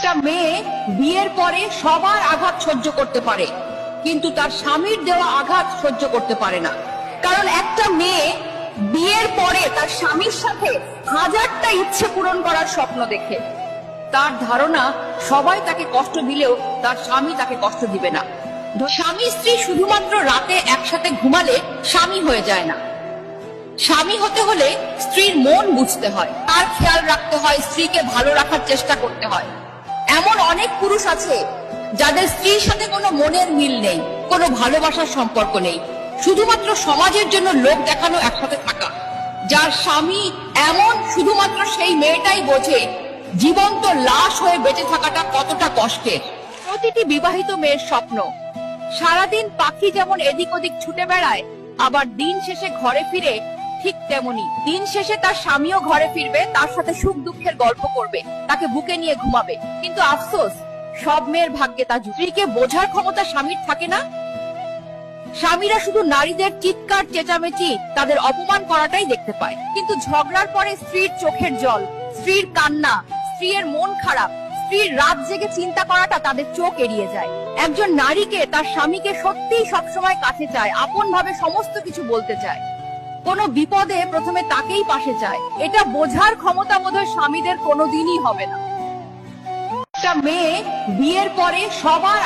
একটা মেয়ে বিয়ের পরে সবার আঘাত সহ্য করতে পারে, কিন্তু তার স্বামীর দেওয়া আঘাত সহ্য করতে পারে না। কারণ একটা মেয়ে বিয়ের পরে তার স্বামীর সাথে হাজারটা ইচ্ছে পূরণ করার স্বপ্ন দেখে। তার ধারণা সবাই তাকে কষ্ট দিলেও তার স্বামী তাকে কষ্ট দিবে না। স্বামী স্ত্রী শুধুমাত্র রাতে একসাথে ঘুমালে স্বামী হয়ে যায় না। স্বামী হতে হলে স্ত্রীর মন বুঝতে হয়, তার খেয়াল রাখতে হয়, স্ত্রীকে ভালো রাখার চেষ্টা করতে হয়। এমন অনেক পুরুষ আছে যাদের স্ত্রীর সাথে কোনো মনের মিল নেই, কোনো ভালোবাসার সম্পর্ক নেই, শুধুমাত্র সমাজের জন্য লোক দেখানো একসাথে থাকা। যার স্বামী এমন, শুধুমাত্র সেই মেয়েটাই বোঝে জীবন্ত লাশ হয়ে বেঁচে থাকাটা কতটা কষ্টের। প্রতিটি বিবাহিত মেয়ের স্বপ্ন সারাদিন পাখি যেমন এদিক ওদিক ছুটে বেড়ায়, আবার দিন শেষে ঘরে ফিরে ঠিক তেমনি দিন শেষে তার স্বামীও ঘরে ফিরবে, তার সাথে সুখ দুঃখের গল্প করবে, তাকে বুকে নিয়ে ঘুমাবে। কিন্তু আফসোস, সব মেয়ের ভাগ্যে তা স্ত্রীকে বোঝার ক্ষমতা স্বামীর থাকে না। স্বামীরা শুধু নারীদের চিৎকার চেঁচামেচি, তাদের অপমান করাটাই দেখতে পায়। কিন্তু ঝগড়ার পরে স্ত্রীর চোখের জল, স্ত্রীর কান্না, স্ত্রীর মন খারাপ, স্ত্রীর রাত জেগে চিন্তা করাটা তাদের চোখ এড়িয়ে যায়। একজন নারীকে তার স্বামীকে সত্যিই সবসময় কাছে চায়, আপন ভাবে সমস্ত কিছু বলতে চায়, কোনো বিপদে প্রথমে তাকেই পাশে চায়। এটা বোঝার ক্ষমতা বোধহয় স্বামীদের কোনোদিনই হবে না। একটা মেয়ে বিয়ের পরে সবার